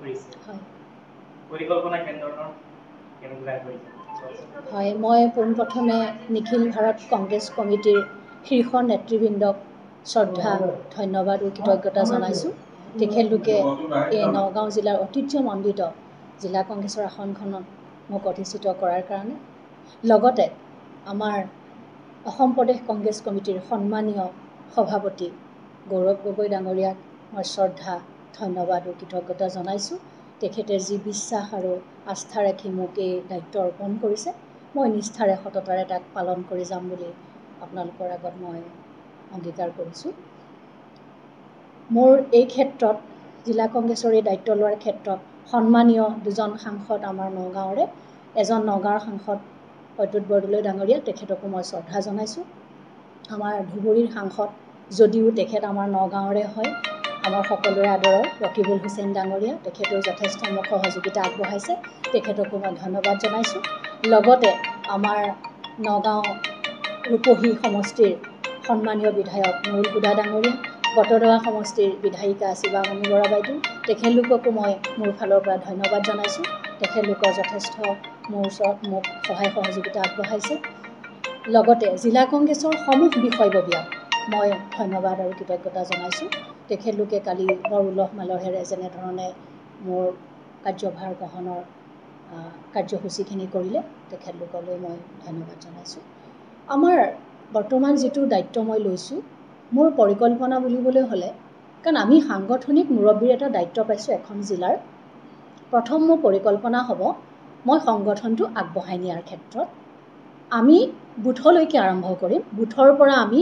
কৰিছে হয় পৰিকল্পনা কেন্দ্ৰৰ কেনেকুৱা কৰিছে হয় মই পোনপ্ৰথমে নিখিল ভাৰত কংগ্ৰেছ কমিটিৰ শীৰ্ষ নেতৃবৃন্দক শ্ৰদ্ধা ধন্যবাদ আৰু কৃতজ্ঞতা জনাইছোঁ তেখেতলোকে এই নগাঁও জিলাৰ ঐতিহ্যমণ্ডিত জিলা কংগ্ৰেছৰ আসনখনত মোক অধিষ্ঠিত কৰাৰ কাৰণে লগতে আমাৰ অসম প্ৰদেশ কংগ্ৰেছ কমিটিৰ সন্মানীয় সভাপতি গৌৰৱ গগৈ ডাঙৰীয়াক মই শ্ৰদ্ধা ধন্যবাদ আৰু কৃতজ্ঞতা জনাইছোঁ তেখেতে যি বিশ্বাস আৰু আস্থা ৰাখি মোক এই দায়িত্ব অৰ্পণ কৰিছে মই নিষ্ঠাৰে সততাৰে তাক পালন কৰি যাম বুলি আপোনালোকৰ আগত মই অংগীকাৰ কৰিছোঁ মোৰ এই ক্ষেত্ৰত জিলা কংগ্ৰেছৰ এই দায়িত্ব লোৱাৰ ক্ষেত্ৰত সন্মানীয় দুজন সাংসদ আমাৰ নগাঁৱৰে এজন নগাঁৱৰ সাংসদ প্ৰদ্যুৎ বৰদলৈ ডাঙৰীয়া তেখেতকো মই শ্ৰদ্ধা জনাইছোঁ আমাৰ ধুবুৰীৰ সাংসদ যদিও তেখেত আমাৰ নগাঁৱৰে হয় আমাৰ সকলোৰে আদৰৰ ৰকিবুল হুছেইন ডাঙৰীয়া তেখেতেও যথেষ্ট মোক সহযোগিতা আগবঢ়াইছে তেখেতকো মই ধন্যবাদ জনাইছোঁ লগতে আমাৰ নগাঁও ৰূপহী সমষ্টিৰ সন্মানীয় বিধায়ক নুৰুল হুদা ডাঙৰীয়া বটদ্ৰৱা সমষ্টিৰ বিধায়িকা শিৱামণি বৰা বাইদেউ তেখেতলোককো মই মোৰ ফালৰ পৰা ধন্যবাদ জনাইছোঁ তেখেতলোকৰ যথেষ্ট মোৰ ওচৰত মোক সহায় সহযোগিতা আগবঢ়াইছে লগতে জিলা কংগ্ৰেছৰ সমূহ বিষয়ববীয়াক মই ধন্যবাদ আৰু কৃতজ্ঞতা জনাইছোঁ তেখেতলোকে কালি বৰ উলহ মালহেৰে যেনেধৰণে মোৰ কাৰ্যভাৰ গ্ৰহণৰ কাৰ্যসূচীখিনি কৰিলে তেখেতলোকলৈ মই ধন্যবাদ জনাইছোঁ আমাৰ বৰ্তমান যিটো দায়িত্ব মই লৈছোঁ মোৰ পৰিকল্পনা বুলিবলৈ হ'লে কাৰণ আমি সাংগঠনিক মুৰব্বীৰ এটা দায়িত্ব পাইছোঁ এখন জিলাৰ প্ৰথম মোৰ পৰিকল্পনা হ'ব মই সংগঠনটো আগবঢ়াই নিয়াৰ ক্ষেত্ৰত আমি বুথলৈকে আৰম্ভ কৰিম বুথৰ পৰা আমি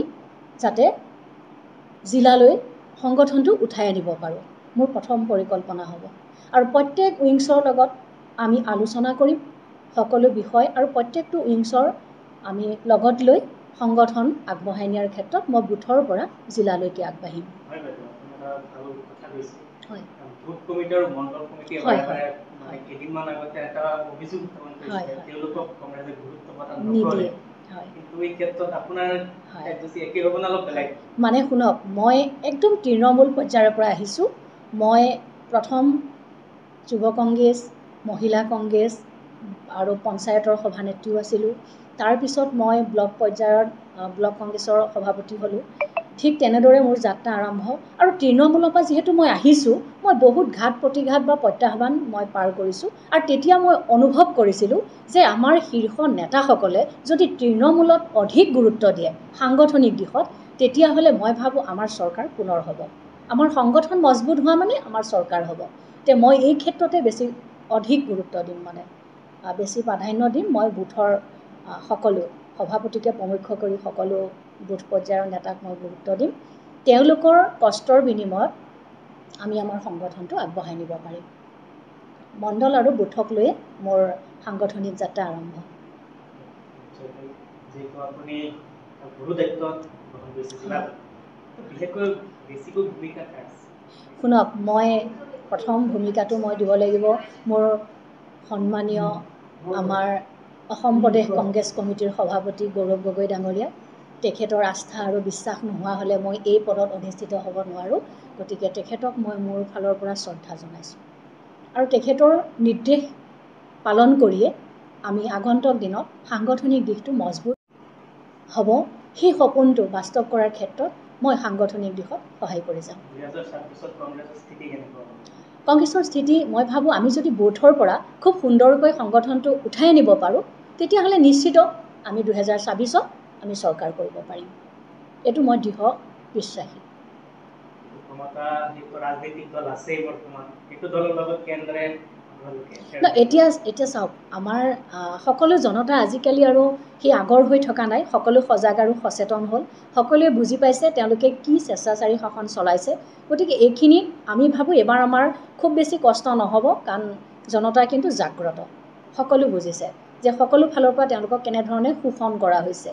যাতে জিলালৈ সংগঠনটো উঠাই আনিব পাৰোঁ মোৰ প্ৰথম পৰিকল্পনা হ'ব আৰু প্ৰত্যেক উইংছৰ লগত আমি আলোচনা কৰিম সকলো বিষয় আৰু প্ৰত্যেকটো উইংছৰ আমি লগত লৈ সংগঠন আগবঢ়াই নিয়াৰ ক্ষেত্ৰত মই বুথৰ পৰা জিলালৈকে আগবাঢ়িম হয় বাইদেউ আপুনি এটা ভাল কথা কৈছে হয় বুথ কমিটি আৰু মণ্ডল কমিটি হয় কেইদিনমান আগতে এটা অভিযোগ উত্থাপন কৰিছে তেওঁলোকক কংগ্ৰেছে গুৰুত্ব প্ৰদান নিদিয়ে নকৰে কিন্তু এই ক্ষেত্ৰত আপোনাৰ কাৰ্যসূচী একেই হ'ব নে অলপ বেলেগ মানে শুনক মই একদম তৃণমূল পৰ্যায়ৰ পৰা আহিছোঁ মই প্ৰথম যুৱ কংগ্ৰেছ মহিলা কংগ্ৰেছ আৰু পঞ্চায়তৰ সভানেত্ৰীও আছিলোঁ তাৰপিছত মই ব্লক পৰ্যায়ত ব্লক কংগ্ৰেছৰ সভাপতি হ'লোঁ ঠিক তেনেদৰে মোৰ যাত্ৰা আৰম্ভ আৰু তৃণমূলৰ পৰা যিহেতু মই আহিছোঁ মই বহুত ঘাত প্ৰতিঘাত বা প্ৰত্যাহ্বান মই পাৰ কৰিছোঁ আৰু তেতিয়া মই অনুভৱ কৰিছিলোঁ যে আমাৰ শীৰ্ষ নেতাসকলে যদি তৃণমূলত অধিক গুৰুত্ব দিয়ে সাংগঠনিক দিশত তেতিয়াহ'লে মই ভাবোঁ আমাৰ চৰকাৰ পুনৰ হ'ব আমাৰ সংগঠন মজবুত হোৱা মানে আমাৰ চৰকাৰ হ'ব তে মই এই ক্ষেত্ৰতে বেছি অধিক গুৰুত্ব দিম মানে বেছি প্ৰাধান্য দিম মই বুথৰ সকলো সভাপতিকে প্ৰমুখ্য কৰি সকলো বুথ পৰ্যায়ৰ নেতাক মই গুৰুত্ব দিম তেওঁলোকৰ কষ্টৰ বিনিময়ত আমি আমাৰ সংগঠনটো আগবঢ়াই নিব পাৰিম মণ্ডল আৰু বুথক লৈ মোৰ সাংগঠনিক যাত্ৰা আৰম্ভ যিহেতু আপুনি গুৰু দায়িত্ব গ্ৰহণ কৰিছে বিশেষকৈ বেছিকৈ ভূমিকা শুনক মই প্ৰথম ভূমিকাটো মই দিব লাগিব মোৰ সন্মানীয় আমাৰ অসম প্ৰদেশ কংগ্ৰেছ কমিটিৰ সভাপতি গৌৰৱ গগৈ ডাঙৰীয়া তেখেতৰ আস্থা আৰু বিশ্বাস নোহোৱা হ'লে মই এই পদত অধিষ্ঠিত হ'ব নোৱাৰোঁ গতিকে তেখেতক মই মোৰ ফালৰ পৰা শ্ৰদ্ধা জনাইছোঁ আৰু তেখেতৰ নিৰ্দেশ পালন কৰিয়ে আমি আগন্তুক দিনত সাংগঠনিক দিশটো মজবুত হ'ব সেই সপোনটো বাস্তৱ কৰাৰ ক্ষেত্ৰত মই সাংগঠনিক দিশত সহায় কৰি যাম কংগ্ৰেছৰ স্থিতি মই ভাবোঁ আমি যদি বুথৰ পৰা খুব সুন্দৰকৈ সংগঠনটো উঠাই আনিব পাৰোঁ তেতিয়াহ'লে নিশ্চিত আমি 2024ত আমি চৰকাৰ কৰিব পাৰিম এইটো মই দৃঢ় বিশ্বাসী ৰাজনৈতিক দল আছে বৰ্তমান এইটো দলৰ লগত কেন্দ্ৰে এতিয়া চাওক আমাৰ সকলো জনতা আজিকালি আৰু সেই আগৰ হৈ থকা নাই সকলো সজাগ আৰু সচেতন হ'ল সকলোৱে বুজি পাইছে তেওঁলোকে কি স্বেচ্ছাচাৰী শাসন চলাইছে গতিকে এইখিনি আমি ভাবোঁ এবাৰ আমাৰ খুব বেছি কষ্ট নহ'ব কাৰণ জনতা কিন্তু জাগ্ৰত সকলো বুজিছে যে সকলো ফালৰ পৰা তেওঁলোকক কেনেধৰণে শোষণ কৰা হৈছে